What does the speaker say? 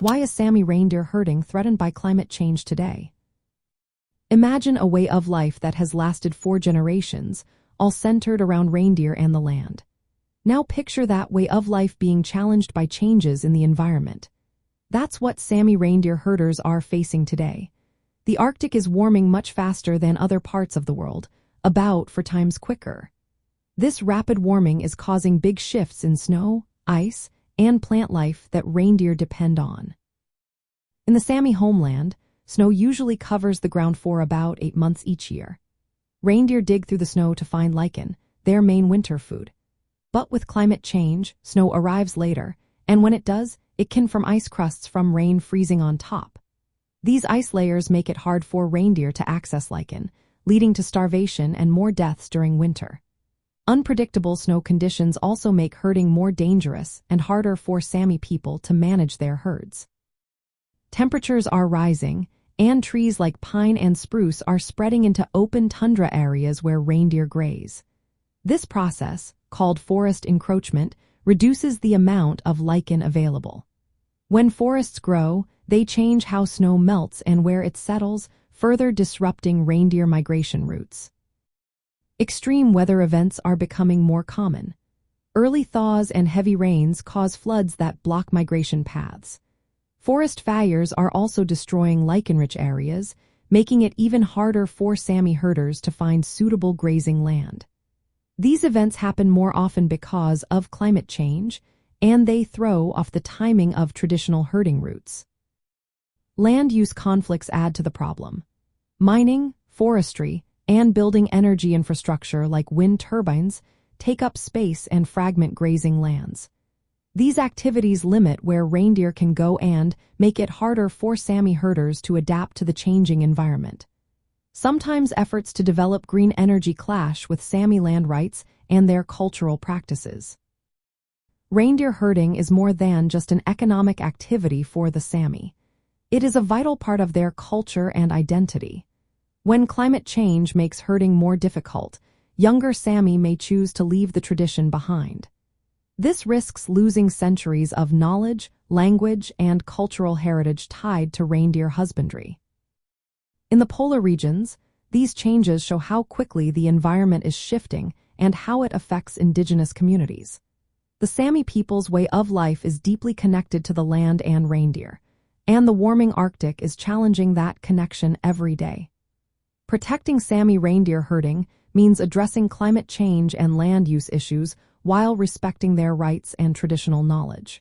Why is Sami reindeer herding threatened by climate change today? Imagine a way of life that has lasted 4 generations, all centered around reindeer and the land. Now picture that way of life being challenged by changes in the environment. That's what Sami reindeer herders are facing today. The Arctic is warming much faster than other parts of the world, about 4 times quicker. This rapid warming is causing big shifts in snow, ice, and plant life that reindeer depend on. In the Sami homeland, snow usually covers the ground for about 8 months each year. Reindeer dig through the snow to find lichen, their main winter food. But with climate change, snow arrives later, and when it does, it can form ice crusts from rain freezing on top. These ice layers make it hard for reindeer to access lichen, leading to starvation and more deaths during winter. Unpredictable snow conditions also make herding more dangerous and harder for Sami people to manage their herds. Temperatures are rising, and trees like pine and spruce are spreading into open tundra areas where reindeer graze. This process, called forest encroachment, reduces the amount of lichen available. When forests grow, they change how snow melts and where it settles, further disrupting reindeer migration routes. Extreme weather events are becoming more common. Early thaws and heavy rains cause floods that block migration paths. Forest fires are also destroying lichen-rich areas, making it even harder for Sami herders to find suitable grazing land. These events happen more often because of climate change, and they throw off the timing of traditional herding routes. Land use conflicts add to the problem. Mining, forestry, and building energy infrastructure like wind turbines take up space and fragment grazing lands. These activities limit where reindeer can go and make it harder for Sami herders to adapt to the changing environment. Sometimes efforts to develop green energy clash with Sami land rights and their cultural practices. Reindeer herding is more than just an economic activity for the Sami. It is a vital part of their culture and identity. When climate change makes herding more difficult, younger Sami may choose to leave the tradition behind. This risks losing centuries of knowledge, language, and cultural heritage tied to reindeer husbandry. In the polar regions, these changes show how quickly the environment is shifting and how it affects indigenous communities. The Sami people's way of life is deeply connected to the land and reindeer, and the warming Arctic is challenging that connection every day. Protecting Sami reindeer herding means addressing climate change and land use issues while respecting their rights and traditional knowledge.